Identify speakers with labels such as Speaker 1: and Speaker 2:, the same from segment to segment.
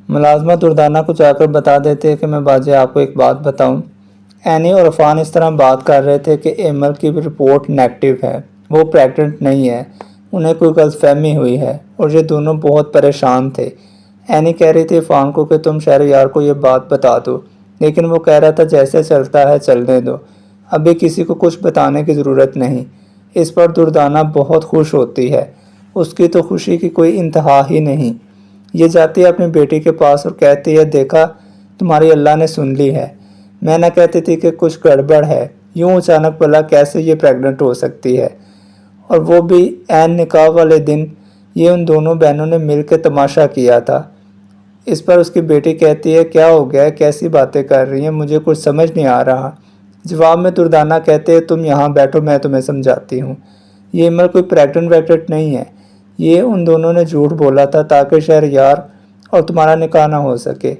Speaker 1: ملازمہ دردانہ کو جا کر بتا دیتے کہ میں باجی آپ کو ایک بات بتاؤں، اینی اور عفان اس طرح بات کر رہے تھے کہ ایمل کی رپورٹ نیگیٹو ہے، وہ پریگننٹ نہیں ہے، انہیں کوئی غلط فہمی ہوئی ہے، اور یہ دونوں بہت پریشان تھے۔ اینی کہہ رہی تھی عفان کو کہ تم شہریار کو یہ بات بتا دو، لیکن وہ کہہ رہا تھا جیسے چلتا ہے چلنے دو، ابھی کسی کو کچھ بتانے کی ضرورت نہیں۔ اس پر دردانہ بہت خوش ہوتی ہے، اس کی تو خوشی کی کوئی انتہا ہی نہیں۔ یہ جاتی ہے اپنی بیٹی کے پاس اور کہتی ہے دیکھا تمہاری اللہ نے سن لی ہے، میں نہ کہتی تھی کہ کچھ گڑبڑ ہے، یوں اچانک بھلا کیسے یہ پریگننٹ ہو سکتی ہے، اور وہ بھی عین نکاح والے دن۔ یہ ان دونوں بہنوں نے مل کے تماشا کیا تھا۔ اس پر اس کی بیٹی کہتی ہے کیا ہو گیا ہے، کیسی باتیں کر رہی ہیں، مجھے کچھ سمجھ نہیں آ رہا۔ جواب میں دردانہ کہتے ہیں تم یہاں بیٹھو میں تمہیں سمجھاتی ہوں، یہ ایمل کوئی پریگننٹ نہیں ہے، یہ ان دونوں نے جھوٹ بولا تھا تاکہ شہریار اور تمہارا نکاح نہ ہو سکے۔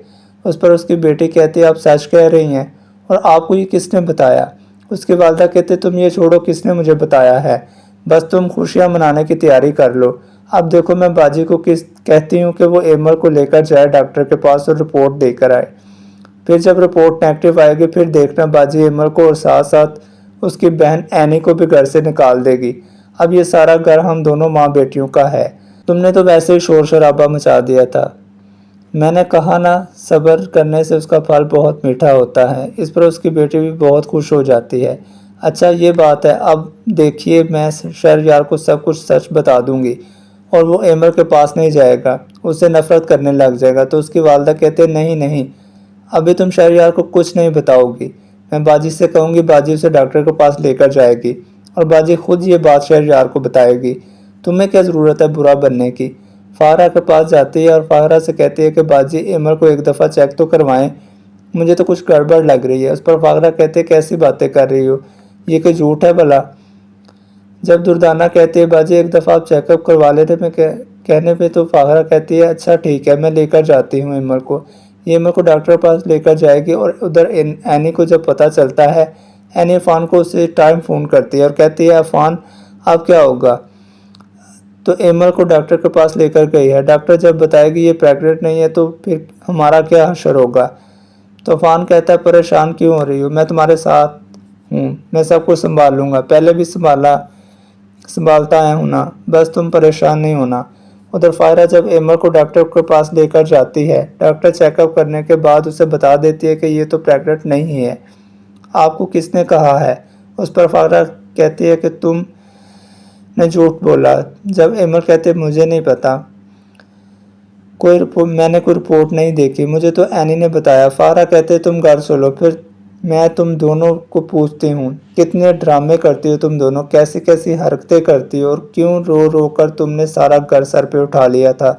Speaker 1: اس پر اس کی بیٹی کہتی ہے آپ سچ کہہ رہی ہیں، اور آپ کو یہ کس نے بتایا؟ اس کی والدہ کہتے تم یہ چھوڑو کس نے مجھے بتایا ہے، بس تم خوشیاں منانے کی تیاری کر لو۔ اب دیکھو میں باجی کو کہتی ہوں کہ وہ ایمل کو لے کر جائے ڈاکٹر کے پاس اور رپورٹ دے کر آئے، پھر جب رپورٹ نیگیٹو آئے گی پھر دیکھنا باجی ایمل کو اور ساتھ ساتھ اس کی بہن اینی کو بھی گھر سے نکال دے گی۔ اب یہ سارا گھر ہم دونوں ماں بیٹیوں کا ہے، تم نے تو ویسے ہی شور شرابہ مچا دیا تھا۔ میں نے کہا نا صبر کرنے سے اس کا پھل بہت میٹھا ہوتا ہے۔ اس پر اس کی بیٹی بھی بہت خوش ہو جاتی ہے۔ اچھا یہ بات ہے، اب دیکھیے میں شہریار کو سب کچھ سچ بتا دوں گی اور وہ ایمل کے پاس نہیں جائے گا، اس سے نفرت کرنے لگ جائے گا۔ تو اس کی والدہ کہتے نہیں، ابھی تم شہریار کو کچھ نہیں بتاؤ گی، میں باجی سے کہوں گی، باجی اسے ڈاکٹر کے پاس لے کر جائے گی اور باجی خود یہ بات شہریار کو بتائے گی، تمہیں کیا ضرورت ہے برا بننے کی۔ فاہرہ کے پاس جاتی ہے اور فاہرہ سے کہتی ہے کہ باجی ایمل کو ایک دفعہ چیک تو کروائیں، مجھے تو کچھ گڑبڑ لگ رہی ہے۔ اس پر فاہرہ کہتے ہیں کیسی باتیں کر رہی ہو، یہ کہ جھوٹ ہے بھلا؟ جب دردانہ کہتی ہے باجی ایک دفعہ آپ چیک اپ کروا لیتے میں کہنے پہ تو فاہرہ کہتی ہے اچھا ٹھیک ہے میں لے کر جاتی ہوں ایمل کو۔ یہ ایمل کو ڈاکٹر کے پاس لے کر جائے گی اور ادھر اینی کو جب پتہ چلتا ہے، اینی عفان کو اسی ٹائم فون کرتی ہے اور کہتی ہے عفان اب کیا ہوگا؟ تو ایمل کو ڈاکٹر کے پاس لے کر گئی ہے، ڈاکٹر جب بتائے گی یہ پریگننٹ نہیں ہے تو پھر ہمارا کیا حشر ہوگا؟ تو عفان کہتا ہے پریشان کیوں ہو رہی ہو، میں تمہارے ساتھ ہوں، میں سب کچھ سنبھال لوں گا، پہلے بھی سنبھالتا آیا ہوں نا، بس تم پریشان نہیں ہونا۔ ادھر فائرہ جب ایمل کو ڈاکٹر کے پاس لے کر جاتی ہے، ڈاکٹر چیک اپ کرنے کے بعد اسے بتا دیتی ہے کہ یہ تو پریگننٹ نہیں ہے، آپ کو کس نے کہا ہے؟ اس پر فائرہ کہتی ہے کہ تم نے جھوٹ بولا۔ جب ایمل کہتے مجھے نہیں پتا، میں نے کوئی رپورٹ نہیں دیکھی، مجھے تو اینی نے بتایا۔ فاہرہ کہتے تم گھر چلو، پھر میں تم دونوں کو پوچھتی ہوں کتنے ڈرامے کرتی ہو تم دونوں، کیسی کیسی حرکتیں کرتی ہو، اور کیوں رو رو کر تم نے سارا گھر سر پہ اٹھا لیا تھا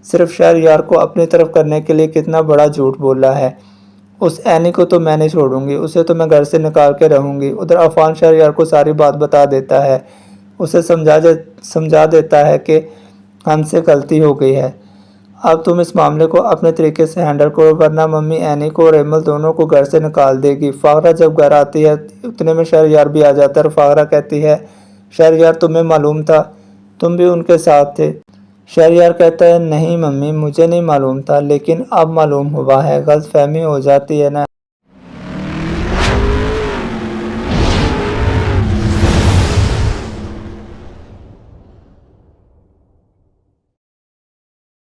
Speaker 1: صرف شہریار کو اپنی طرف کرنے کے لیے، کتنا بڑا جھوٹ بولا ہے۔ اس اینی کو تو میں نہیں چھوڑوں گی، اسے تو میں گھر سے نکال کے رہوں گی۔ ادھر عفان شہریار کو ساری بات بتا دیتا ہے، اسے سمجھا دیتا ہے کہ ہم سے غلطی ہو گئی ہے، اب تم اس معاملے کو اپنے طریقے سے ہینڈل کرو ورنہ ممی اینی کو اور ایمل دونوں کو گھر سے نکال دے گی۔ فاہرہ جب گھر آتی ہے اتنے میں شہریار بھی آ جاتا ہے اور فاہرہ کہتی ہے شہریار تمہیں معلوم تھا، تم بھی ان کے ساتھ تھے؟ شہریار کہتا ہے نہیں ممی مجھے نہیں معلوم تھا، لیکن اب معلوم ہوا ہے، غلط فہمی ہو جاتی ہے نا